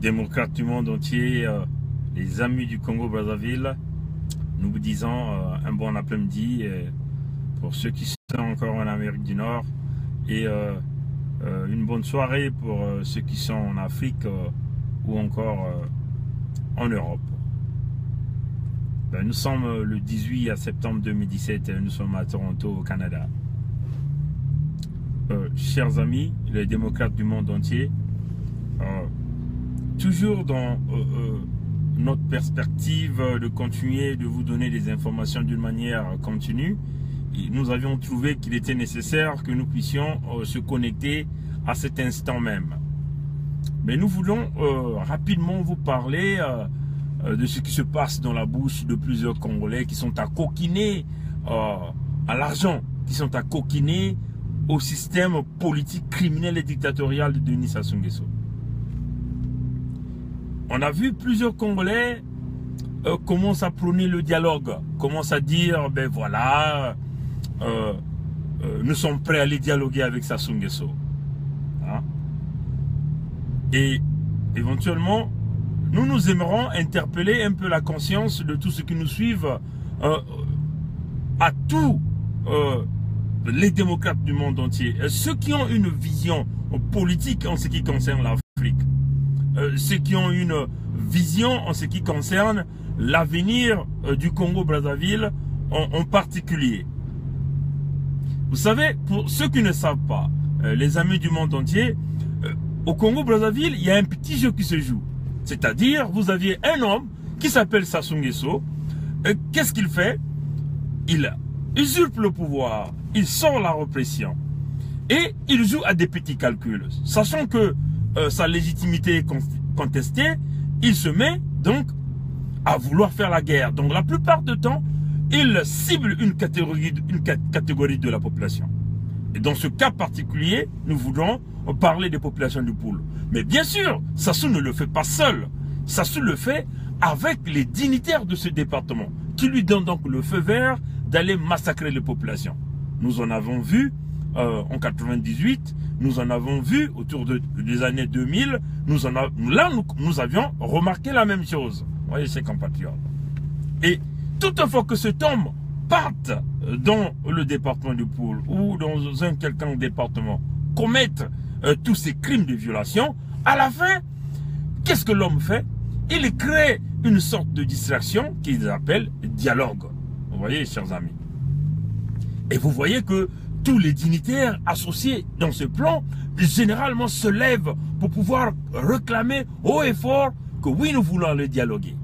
démocrates du monde entier, les amis du Congo-Brazzaville, nous vous disons un bon après-midi pour ceux qui sont encore en Amérique du Nord et une bonne soirée pour ceux qui sont en Afrique ou encore en Europe. Nous sommes le 18 septembre 2017 et nous sommes à Toronto, au Canada. Chers amis, les démocrates du monde entier, toujours dans notre perspective de continuer de vous donner des informations d'une manière continue, nous avions trouvé qu'il était nécessaire que nous puissions se connecter à cet instant même. Mais nous voulons rapidement vous parler de ce qui se passe dans la bouche de plusieurs Congolais qui sont à coquiner à l'argent, qui sont à coquiner au système politique criminel et dictatorial de Denis Sassou Nguesso. On a vu plusieurs Congolais commencent à prôner le dialogue, commencent à dire, ben voilà, nous sommes prêts à aller dialoguer avec Sassou Nguesso. Hein? Et éventuellement, nous aimerons interpeller un peu la conscience de tous ceux qui nous suivent, à tous les démocrates du monde entier, ceux qui ont une vision politique en ce qui concerne l'Afrique, ceux qui ont une vision en ce qui concerne l'avenir du Congo-Brazzaville en particulier. Vous savez, pour ceux qui ne savent pas, les amis du monde entier, au Congo-Brazzaville, il y a un petit jeu qui se joue. C'est-à-dire, vous aviez un homme qui s'appelle Sassou Nguesso. Qu'est-ce qu'il fait? Il usurpe le pouvoir, il sort la répression et il joue à des petits calculs. Sachant que sa légitimité est contestée, il se met donc à vouloir faire la guerre. Donc la plupart du temps, il cible une catégorie de la population. Et dans ce cas particulier, nous voulons parler des populations du Poul. Mais bien sûr, Sassou ne le fait pas seul. Sassou le fait avec les dignitaires de ce département, qui lui donnent donc le feu vert d'aller massacrer les populations. Nous en avons vu en 98, nous en avons vu autour des années 2000, nous avions remarqué la même chose. Vous voyez, ces compatriotes. Et toutefois que cet homme parte dans le département du Poul ou dans un quelconque département, commette tous ces crimes de violation, à la fin, qu'est-ce que l'homme fait? Il crée une sorte de distraction qu'ils appellent dialogue. Vous voyez, chers amis. Et vous voyez que tous les dignitaires associés dans ce plan, généralement se lèvent pour pouvoir réclamer haut et fort que oui, nous voulons aller dialoguer.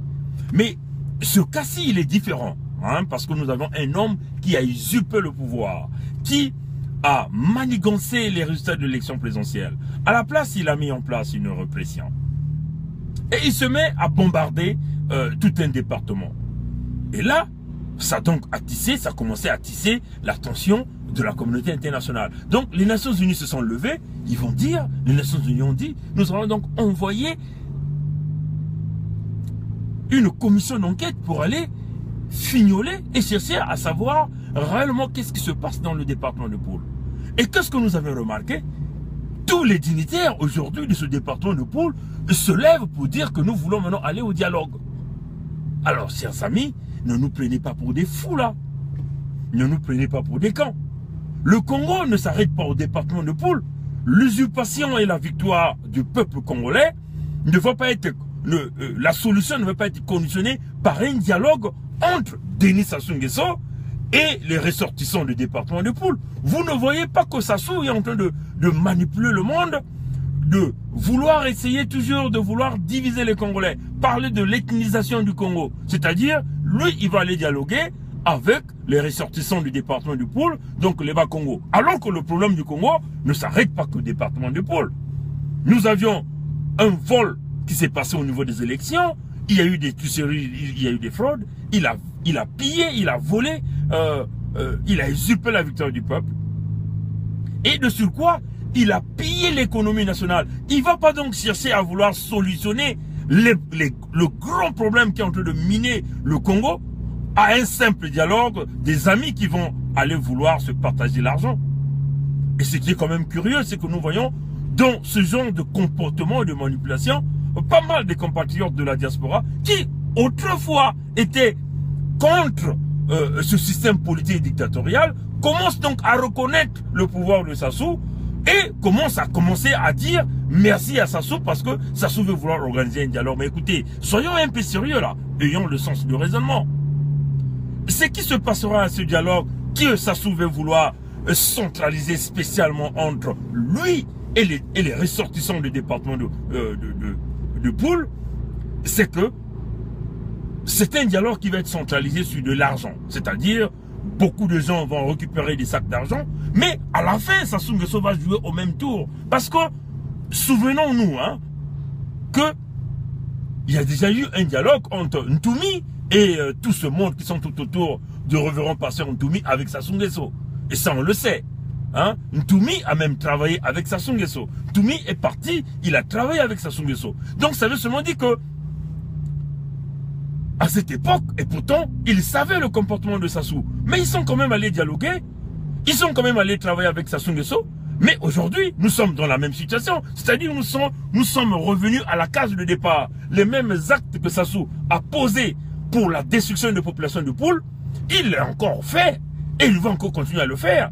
Mais ce cas-ci, il est différent. Hein, parce que nous avons un homme qui a usurpé le pouvoir, qui a manigancé les résultats de l'élection présidentielle. À la place, il a mis en place une répression. Et il se met à bombarder tout un département. Et là, ça a commencé à tisser la tension de la communauté internationale. Donc, les Nations Unies se sont levées, ils vont dire, les Nations Unies ont dit, nous allons donc envoyer une commission d'enquête pour aller fignoler et chercher à savoir réellement qu'est-ce qui se passe dans le département de Poul. Et qu'est-ce que nous avons remarqué? Tous les dignitaires aujourd'hui de ce département de Poul se lèvent pour dire que nous voulons maintenant aller au dialogue. Alors, chers amis, ne nous prenez pas pour des fous là. Ne nous prenez pas pour des cons. Le Congo ne s'arrête pas au département de Poul. L'usurpation et la victoire du peuple congolais ne va pas être... la solution ne va pas être conditionnée par un dialogue entre Denis Sassou Nguesso et les ressortissants du département de Poul. Vous ne voyez pas que Sassou est en train de manipuler le monde, de vouloir essayer toujours de vouloir diviser les Congolais, parler de l'ethnisation du Congo. C'est-à-dire, lui, il va aller dialoguer avec les ressortissants du département du Poul, donc les Bas-Congo. Alors que le problème du Congo ne s'arrête pas qu'au département du Poul. Nous avions un vol qui s'est passé au niveau des élections, il y a eu des tueries, il y a eu des fraudes, il a pillé, il a volé, il a usurpé la victoire du peuple. Et de surcroît, il a pillé l'économie nationale. Il ne va pas donc chercher à vouloir solutionner le grand problème qui est en train de miner le Congo à un simple dialogue des amis qui vont aller vouloir se partager l'argent. Et ce qui est quand même curieux, c'est que nous voyons dans ce genre de comportement et de manipulation pas mal de compatriotes de la diaspora qui autrefois étaient contre ce système politique dictatorial commencent donc à reconnaître le pouvoir de Sassou et commencent à commencer à dire merci à Sassou parce que Sassou veut vouloir organiser un dialogue. Mais écoutez, soyons un peu sérieux là, ayons le sens du raisonnement. Ce qui se passera à ce dialogue que Sassou veut vouloir centraliser spécialement entre lui et les ressortissants du département de Poul, c'est que c'est un dialogue qui va être centralisé sur de l'argent. C'est-à-dire, beaucoup de gens vont récupérer des sacs d'argent, mais à la fin, Sassou Nguesso va jouer au même tour. Parce que, souvenons-nous, hein, que il y a déjà eu un dialogue entre Ntoumi et tout ce monde qui sont tout autour du révérend pasteur Ntoumi avec Sassou Nguesso. Et ça, on le sait. Hein? Ntoumi a même travaillé avec Sassou Nguesso. Ntoumi est parti, il a travaillé avec Sassou Nguesso. Donc, ça veut seulement dire que à cette époque, et pourtant, ils savaient le comportement de Sassou. Mais ils sont quand même allés dialoguer. Ils sont quand même allés travailler avec Sassou Nguesso. Mais aujourd'hui, nous sommes dans la même situation. C'est-à-dire nous sommes revenus à la case de départ. Les mêmes actes que Sassou a posés pour la destruction de la population de Poul, il l'a encore fait. Et il va encore continuer à le faire.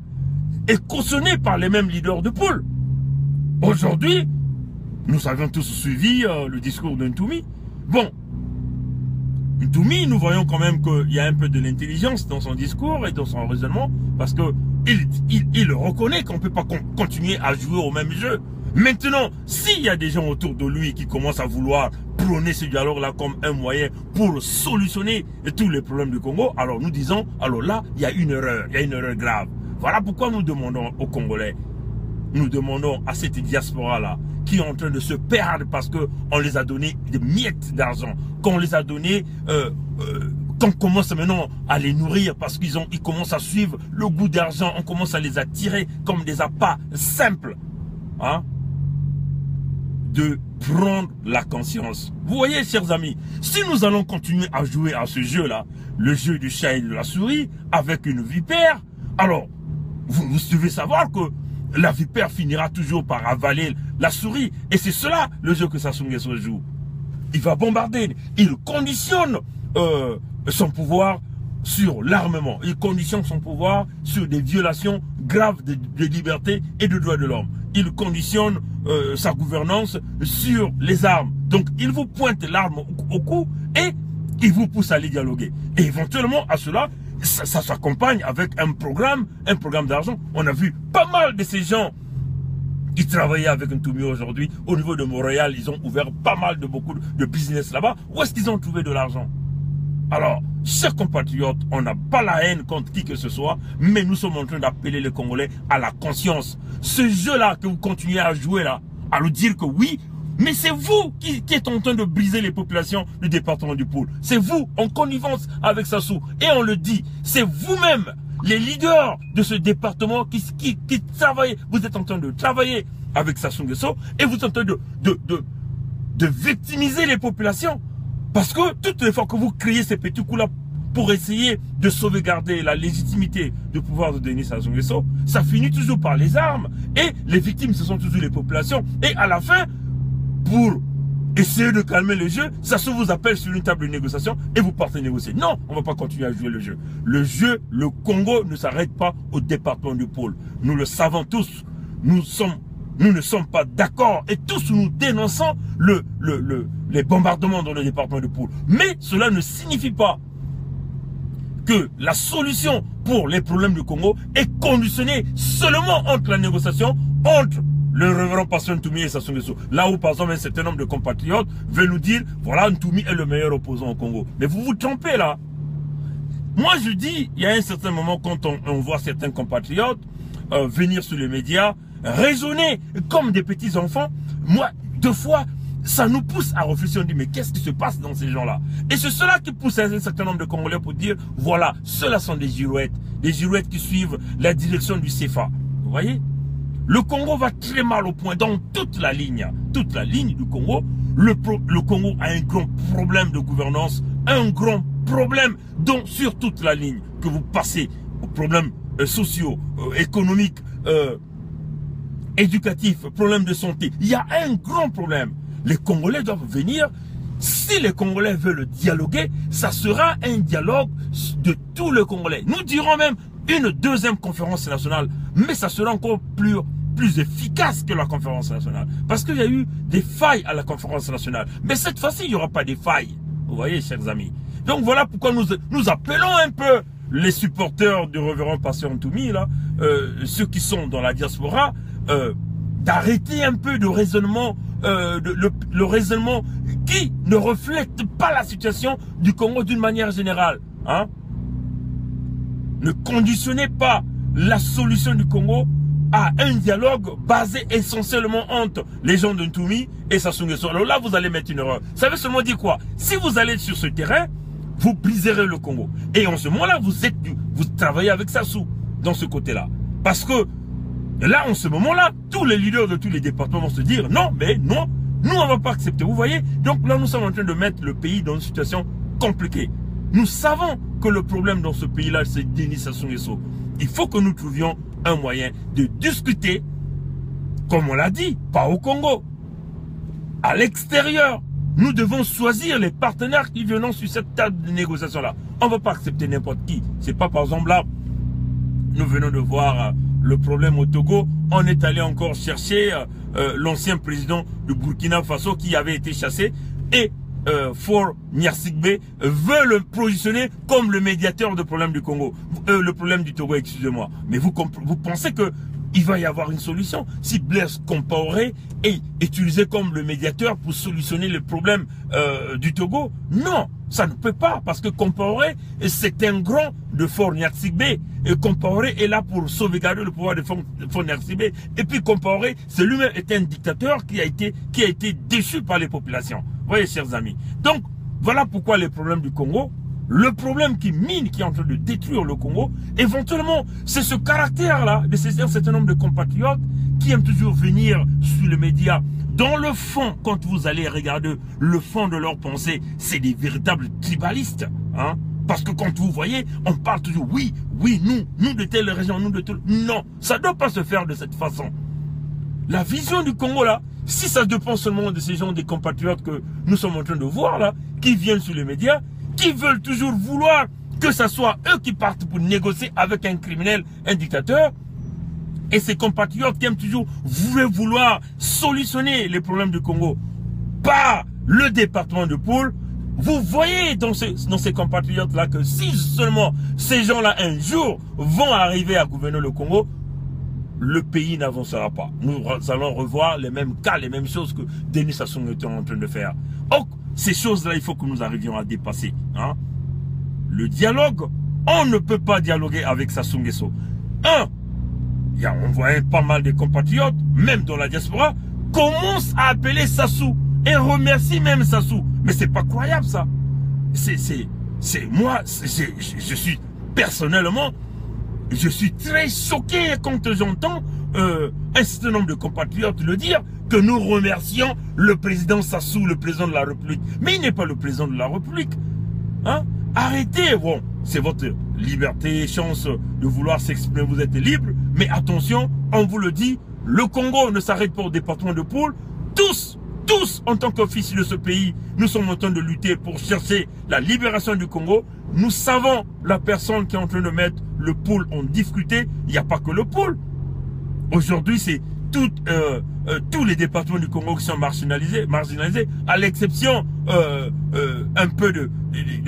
Et cautionné par les mêmes leaders de Poul. Aujourd'hui, nous avons tous suivi le discours de Ntoumi. Bon, Ntoumi, nous voyons quand même qu'il y a un peu de l'intelligence dans son discours et dans son raisonnement, parce que il reconnaît qu'on ne peut pas continuer à jouer au même jeu. Maintenant, s'il y a des gens autour de lui qui commencent à vouloir prôner ce dialogue-là comme un moyen pour solutionner tous les problèmes du Congo, alors nous disons, alors là, il y a une erreur grave. Voilà pourquoi nous demandons aux Congolais, nous demandons à cette diaspora-là, qui est en train de se perdre parce qu'on les a donné des miettes d'argent, qu'on les a donné, qu'on commence maintenant à les nourrir parce qu'ils commencent à suivre le goût d'argent, on commence à les attirer comme des appâts simples, hein, de prendre la conscience. Vous voyez, chers amis, si nous allons continuer à jouer à ce jeu-là, le jeu du chat et de la souris, avec une vipère, alors, vous devez savoir que la vipère finira toujours par avaler la souris. Et c'est cela le jeu que Sassou Nguesso joue. Il va bombarder. Il conditionne son pouvoir sur l'armement. Il conditionne son pouvoir sur des violations graves de liberté et de droits de l'homme. Il conditionne sa gouvernance sur les armes. Donc, il vous pointe l'arme au cou et il vous pousse à aller dialoguer. Et éventuellement, à cela, ça s'accompagne avec un programme d'argent. On a vu pas mal de ces gens qui travaillaient avec Ntoumi aujourd'hui. Au niveau de Montréal, ils ont ouvert pas mal beaucoup de business là-bas. Où est-ce qu'ils ont trouvé de l'argent? Alors, chers compatriotes, on n'a pas la haine contre qui que ce soit, mais nous sommes en train d'appeler les Congolais à la conscience. Ce jeu-là que vous continuez à jouer là, à nous dire que oui, mais c'est vous qui êtes en train de briser les populations du département du Poul. C'est vous, en connivence avec Sassou. Et on le dit, c'est vous-même, les leaders de ce département qui travaillent. Vous êtes en train de travailler avec Sassou Nguesso et vous êtes en train de victimiser les populations. Parce que toutes les fois que vous criez ces petits coups-là pour essayer de sauvegarder la légitimité du pouvoir de Denis Sassou Nguesso, ça finit toujours par les armes. Et les victimes, ce sont toujours les populations. Et à la fin, pour essayer de calmer le jeu, Sassou vous appelle sur une table de négociation et vous partez négocier. Non, on ne va pas continuer à jouer le jeu. Le jeu, le Congo ne s'arrête pas au département du Pôle. Nous le savons tous. Nous ne sommes pas d'accord et tous nous dénonçons les bombardements dans le département du Pôle. Mais cela ne signifie pas que la solution pour les problèmes du Congo est conditionnée seulement entre la négociation, entre le révérend pasteur Ntoumi et Sassou Nguesso. Là où, par exemple, un certain nombre de compatriotes veulent nous dire, voilà, Ntoumi est le meilleur opposant au Congo. Mais vous vous trompez là. Moi, je dis, il y a un certain moment, quand on voit certains compatriotes venir sur les médias, raisonner comme des petits enfants, moi, deux fois, ça nous pousse à réfléchir. On dit, mais qu'est-ce qui se passe dans ces gens-là? Et c'est cela qui pousse un certain nombre de Congolais pour dire, voilà, ceux-là sont des girouettes qui suivent la direction du CFA. Vous voyez? Le Congo va très mal au point dans toute la ligne du Congo. Le Congo a un grand problème de gouvernance, un grand problème sur toute la ligne que vous passez aux problèmes sociaux, économiques, éducatifs, problèmes de santé. Il y a un grand problème. les Congolais doivent venir. Si les Congolais veulent dialoguer, ça sera un dialogue de tous les Congolais. Nous dirons même une deuxième conférence nationale, mais ça sera encore plus efficace que la conférence nationale. Parce qu'il y a eu des failles à la conférence nationale. Mais cette fois-ci, il n'y aura pas de failles. Vous voyez, chers amis. Donc voilà pourquoi nous appelons un peu les supporters du révérend Pasteur Ntoumi, là, ceux qui sont dans la diaspora, d'arrêter un peu de raisonnement, le raisonnement qui ne reflète pas la situation du Congo d'une manière générale. Hein? Ne conditionnez pas la solution du Congo à un dialogue basé essentiellement entre les gens de Ntoumi et Sassou Nguesso. Alors là, vous allez mettre une erreur. Ça veut seulement dire quoi? Si vous allez sur ce terrain, vous briserez le Congo. Et en ce moment-là, vous travaillez avec Sassou dans ce côté-là. Parce que là, en ce moment-là, tous les leaders de tous les départements vont se dire non, mais non, nous, on ne va pas accepter. Vous voyez? Donc là, nous sommes en train de mettre le pays dans une situation compliquée. Nous savons que le problème dans ce pays-là, c'est Denis Sassou Nguesso. Il faut que nous trouvions un moyen de discuter, comme on l'a dit, pas au Congo, à l'extérieur. Nous devons choisir les partenaires qui viennent sur cette table de négociation-là. On ne va pas accepter n'importe qui. C'est pas par exemple là, nous venons de voir le problème au Togo. On est allé encore chercher l'ancien président de Burkina Faso qui avait été chassé et Faure Gnassingbé veut le positionner comme le médiateur du problème du Congo, le problème du Togo, excusez-moi. Mais vous pensez que il va y avoir une solution si Blaise Compaoré est utilisé comme le médiateur pour solutionner le problème du Togo? Non, ça ne peut pas, parce que Compaoré, c'est un grand de Faure Gnassingbé. Et Compaoré est là pour sauvegarder le pouvoir de Faure Gnassingbé. Et puis Compaoré, c'est lui-même est un dictateur qui a été déchu par les populations. Vous voyez, chers amis. Donc, voilà pourquoi les problèmes du Congo, le problème qui mine, qui est en train de détruire le Congo, éventuellement, c'est ce caractère-là de un certain nombre de compatriotes qui aiment toujours venir sur les médias. Dans le fond, quand vous allez regarder le fond de leurs pensées, c'est des véritables tribalistes. Hein? Parce que quand vous voyez, on parle toujours, oui, nous de telle région, nous de telle... Non, ça ne doit pas se faire de cette façon. La vision du Congo, là, si ça dépend seulement de ces gens, des compatriotes que nous sommes en train de voir, là, qui viennent sur les médias, qui veulent toujours vouloir que ce soit eux qui partent pour négocier avec un criminel, un dictateur, et ces compatriotes qui aiment toujours vouloir solutionner les problèmes du Congo par le département de Poul. Vous voyez dans ces compatriotes-là que si seulement ces gens-là un jour vont arriver à gouverner le Congo, le pays n'avancera pas. Nous allons revoir les mêmes cas, les mêmes choses que Denis Sassou Nguesso est en train de faire. Donc, ces choses-là, il faut que nous arrivions à dépasser. Hein? Le dialogue, on ne peut pas dialoguer avec Sassou Nguesso. On voit pas mal de compatriotes, même dans la diaspora, commencent à appeler Sassou et remercient même Sassou. Mais c'est pas croyable ça. Moi, je suis personnellement, je suis très choqué quand j'entends un certain nombre de compatriotes le dire, que nous remercions le président Sassou, le président de la République. Mais il n'est pas le président de la République. Hein? Arrêtez, bon, c'est votre liberté, chance de vouloir s'exprimer, vous êtes libre. Mais attention, on vous le dit, le Congo ne s'arrête pas au département de Poul. Tous, en tant qu'officiers de ce pays, nous sommes en train de lutter pour chercher la libération du Congo. Nous savons la personne qui est en train de mettre le Poul en difficulté. Il n'y a pas que le Poul. Aujourd'hui, c'est tous les départements du Congo qui sont marginalisés à l'exception un peu de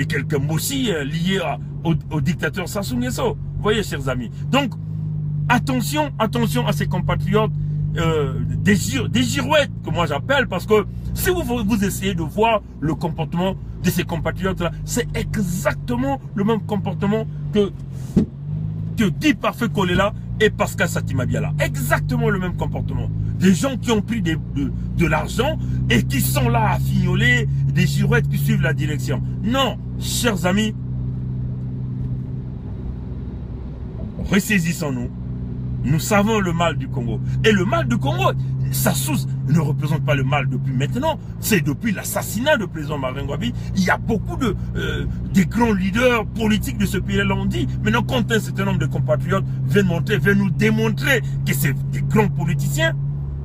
quelques mossis liés au dictateur Sassou Nguesso. Vous voyez, chers amis. Donc, attention à ces compatriotes des girouettes, que moi j'appelle, parce que si vous essayez de voir le comportement de ces compatriotes-là, c'est exactement le même comportement que Di Parfait Kolela et Pascal Satima Biala. Exactement le même comportement. Des gens qui ont pris de l'argent et qui sont là à fignoler, des girouettes qui suivent la direction. Non, chers amis, ressaisissons-nous. Nous savons le mal du Congo. Et le mal du Congo, Sassou ne représente pas le mal depuis maintenant. C'est depuis l'assassinat du président Martin Ngouabi. Il y a beaucoup des grands leaders politiques de ce pays-là l'ont dit. Maintenant, quand un certain nombre de compatriotes viennent nous démontrer que c'est des grands politiciens,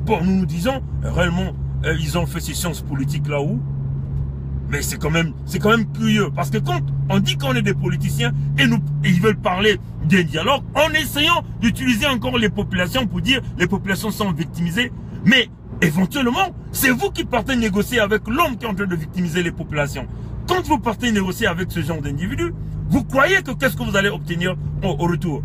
bon, nous disons réellement, ils ont fait ces sciences politiques là-haut. Mais c'est quand même curieux. Parce que quand on dit qu'on est des politiciens et ils veulent parler d'un dialogue en essayant d'utiliser encore les populations pour dire les populations sont victimisées. Mais éventuellement, c'est vous qui partez négocier avec l'homme qui est en train de victimiser les populations. Quand vous partez négocier avec ce genre d'individus, vous croyez que qu'est-ce que vous allez obtenir au retour?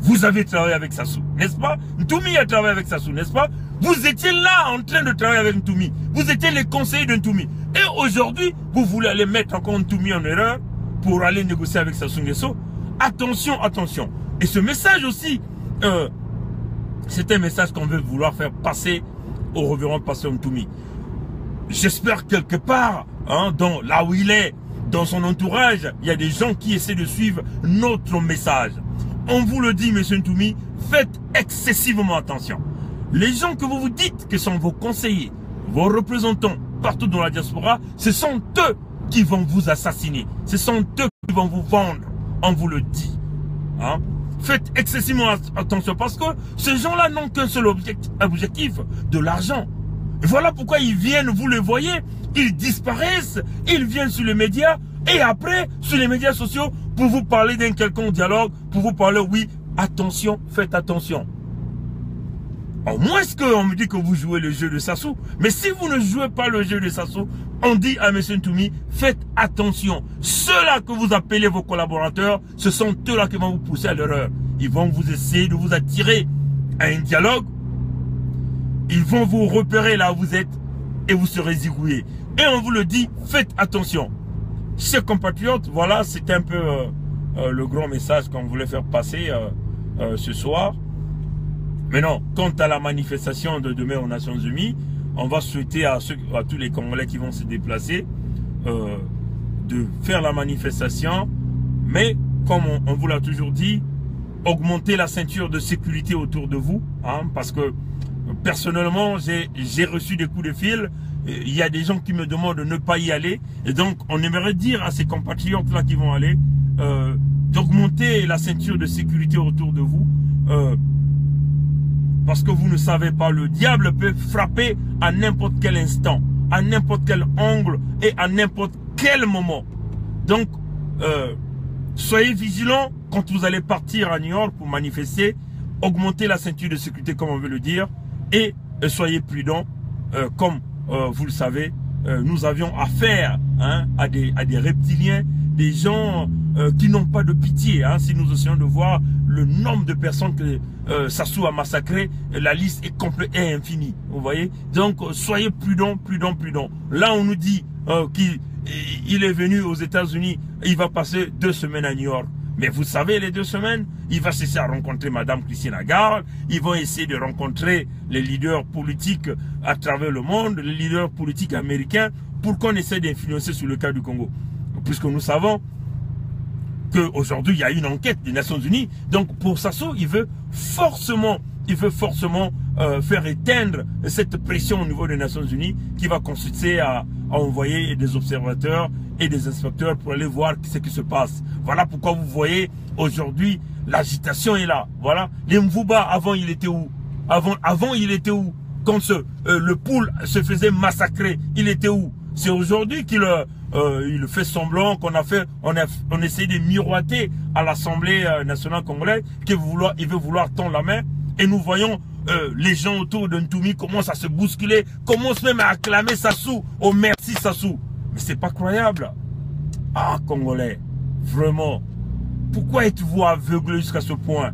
Vous avez travaillé avec Sassou, n'est-ce pas? Ntoumi a travaillé avec Sassou, n'est-ce pas? Vous étiez là en train de travailler avec Ntoumi. Vous étiez les conseillers de Ntoumi. Et aujourd'hui, vous voulez aller mettre encore Ntoumi en erreur pour aller négocier avec Sassou Nguesso. Attention, attention. Et ce message aussi, c'est un message qu'on veut vouloir faire passer au révérend pasteur Ntoumi. J'espère quelque part, hein, là où il est, dans son entourage, il y a des gens qui essaient de suivre notre message. On vous le dit, monsieur Ntoumi, faites excessivement attention. Les gens que vous vous dites que sont vos conseillers, vos représentants partout dans la diaspora, ce sont eux qui vont vous assassiner. Ce sont eux qui vont vous vendre. On vous le dit. Hein? Faites excessivement attention parce que ces gens-là n'ont qu'un seul objectif, de l'argent. Voilà pourquoi ils viennent, vous le voyez, ils disparaissent, ils viennent sur les médias et après, sur les médias sociaux, pour vous parler d'un quelconque dialogue, pour vous parler, oui, attention, faites attention. Au moins qu'on me dit que vous jouez le jeu de Sassou. Mais si vous ne jouez pas le jeu de Sassou, on dit à M. Ntoumi, faites attention. Ceux-là que vous appelez vos collaborateurs, ce sont eux-là qui vont vous pousser à l'erreur. Ils vont vous essayer de vous attirer à un dialogue. Ils vont vous repérer là où vous êtes et vous serez zigouillés. Et on vous le dit, faites attention. Chers compatriotes, voilà, c'était un peu le grand message qu'on voulait faire passer ce soir. Maintenant, quant à la manifestation de demain aux Nations Unies, on va souhaiter à tous les Congolais qui vont se déplacer de faire la manifestation. Mais, comme on vous l'a toujours dit, augmentez la ceinture de sécurité autour de vous. Hein, parce que, personnellement, j'ai reçu des coups de fil. Il y a des gens qui me demandent de ne pas y aller. Et donc, on aimerait dire à ces compatriotes-là qui vont aller d'augmenter la ceinture de sécurité autour de vous. Parce que vous ne savez pas, le diable peut frapper à n'importe quel instant, à n'importe quel angle et à n'importe quel moment. Donc, soyez vigilants quand vous allez partir à New York pour manifester. Augmentez la ceinture de sécurité comme on veut le dire. Et soyez prudents. Comme vous le savez, nous avions affaire à des reptiliens, des gens qui n'ont pas de pitié. Hein. Si nous essayons de voir le nombre de personnes que Sassou a massacré, la liste est complète et infinie. Vous voyez? Donc, soyez prudents, prudents, prudents. Là, on nous dit qu'il est venu aux États-Unis, il va passer 2 semaines à New York. Mais vous savez, les 2 semaines, il va cesser à rencontrer Madame Christine Lagarde. Ils vont essayer de rencontrer les leaders politiques à travers le monde, les leaders politiques américains, pour qu'on essaie d'influencer sur le cas du Congo. Puisque nous savons qu'aujourd'hui, il y a une enquête des Nations Unies. Donc, pour Sassou, il veut forcément faire éteindre cette pression au niveau des Nations Unies qui va consister à envoyer des observateurs et des inspecteurs pour aller voir ce qui se passe. Voilà pourquoi vous voyez aujourd'hui l'agitation est là. Voilà. Les Mvouba, avant il était où? Avant il était où? Quand le poule se faisait massacrer, il était où? C'est aujourd'hui qu'il il fait semblant on essaie de miroiter à l'Assemblée nationale congolaise qu'il veut vouloir tendre la main. Et nous voyons les gens autour de Ntoumi commencent à se bousculer, commencent même à acclamer Sassou. Oh merci Sassou. Mais c'est pas croyable. Ah Congolais, vraiment. Pourquoi êtes-vous aveuglés jusqu'à ce point?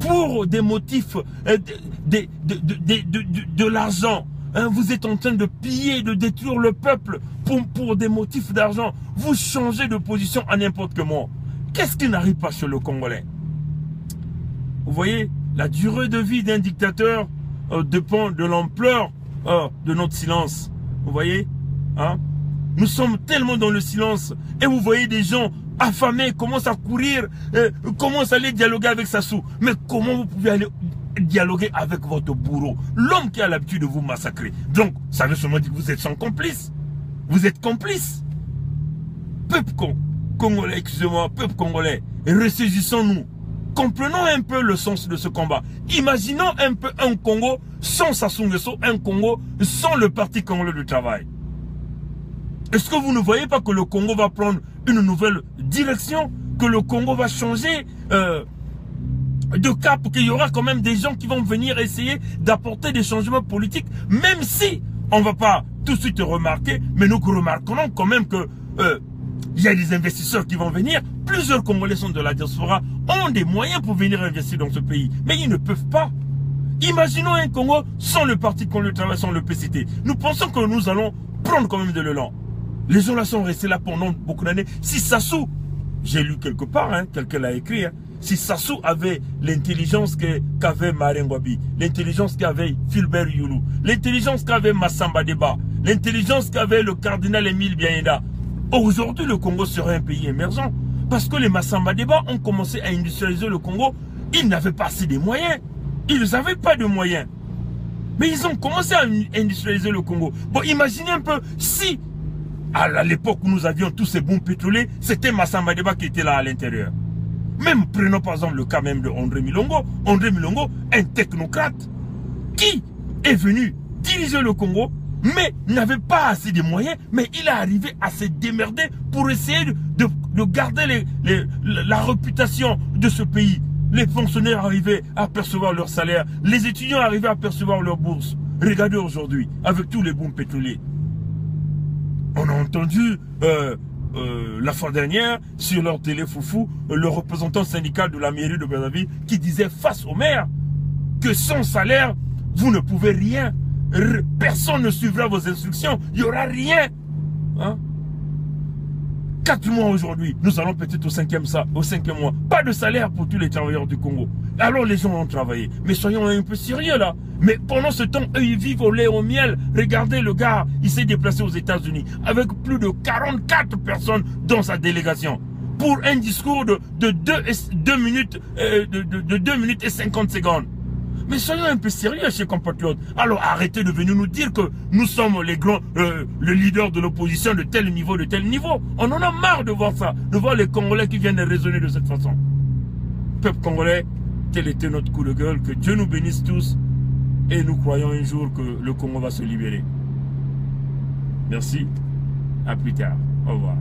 Pour des motifs de l'argent. Hein, vous êtes en train de piller, de détruire le peuple pour des motifs d'argent. Vous changez de position à n'importe quel moment. Qu'est-ce qui n'arrive pas sur le Congolais? Vous voyez, la durée de vie d'un dictateur dépend de l'ampleur de notre silence. Vous voyez, hein? Nous sommes tellement dans le silence. Et vous voyez des gens affamés, commencent à courir, commencent à aller dialoguer avec Sassou. Mais comment vous pouvez aller dialoguer avec votre bourreau, l'homme qui a l'habitude de vous massacrer? Donc, ça veut seulement dire que vous êtes son complice. Vous êtes complice. Peuple congolais, excusez-moi, peuple congolais, ressaisissons-nous. comprenons un peu le sens de ce combat. Imaginons un peu un Congo sans Sassou Nguesso, un Congo sans le Parti congolais du travail. Est-ce que vous ne voyez pas que le Congo va prendre une nouvelle direction, que le Congo va changer de cap, qu'il y aura quand même des gens qui vont venir essayer d'apporter des changements politiques, même si on ne va pas tout de suite remarquer, mais nous remarquons quand même que il y a des investisseurs qui vont venir. Plusieurs Congolais sont de la diaspora, ont des moyens pour venir investir dans ce pays, mais ils ne peuvent pas. Imaginons un Congo sans le Parti congolais du travail, sans le PCT. Nous pensons que nous allons prendre quand même de l'élan. Les gens là sont restés là pendant beaucoup d'années. Si Sassou, j'ai lu quelque part, hein, quelqu'un l'a écrit, hein, si Sassou avait l'intelligence qu'avait Marengwabi, l'intelligence qu'avait Fulbert Youlou, l'intelligence qu'avait Massamba Deba, l'intelligence qu'avait le cardinal Émile Biaïda, aujourd'hui le Congo serait un pays émergent. Parce que les Massamba Deba ont commencé à industrialiser le Congo, ils n'avaient pas assez de moyens. Ils n'avaient pas de moyens. Mais ils ont commencé à industrialiser le Congo. Bon, imaginez un peu si à l'époque où nous avions tous ces bons pétroliers, c'était Massamba Deba qui était là à l'intérieur. Même prenons par exemple le cas même de André Milongo. André Milongo, un technocrate qui est venu diriger le Congo, mais n'avait pas assez de moyens, mais il est arrivé à se démerder pour essayer de garder la réputation de ce pays. Les fonctionnaires arrivaient à percevoir leur salaire, les étudiants arrivaient à percevoir leur bourse. Regardez aujourd'hui, avec tous les bons pétroliers. On a entendu la fois dernière, sur leur télé foufou, le représentant syndical de la mairie de Brazzaville qui disait face au maire que sans salaire, vous ne pouvez rien. Personne ne suivra vos instructions. Il n'y aura rien. Hein? 4 mois aujourd'hui, nous allons peut-être au cinquième mois. Pas de salaire pour tous les travailleurs du Congo. Alors les gens ont travaillé. Mais soyons un peu sérieux là. Mais pendant ce temps, eux, ils vivent au lait, au miel. Regardez le gars, il s'est déplacé aux États-Unis avec plus de 44 personnes dans sa délégation. Pour un discours de 2 minutes, de 2 minutes et 50 secondes. Mais soyons un peu sérieux, chers compatriotes. Alors arrêtez de venir nous dire que nous sommes les grands, le leader de l'opposition de tel niveau, de tel niveau. On en a marre de voir ça, de voir les Congolais qui viennent de raisonner de cette façon. Peuple congolais, tel était notre coup de gueule. Que Dieu nous bénisse tous. Et nous croyons un jour que le Congo va se libérer. Merci. À plus tard. Au revoir.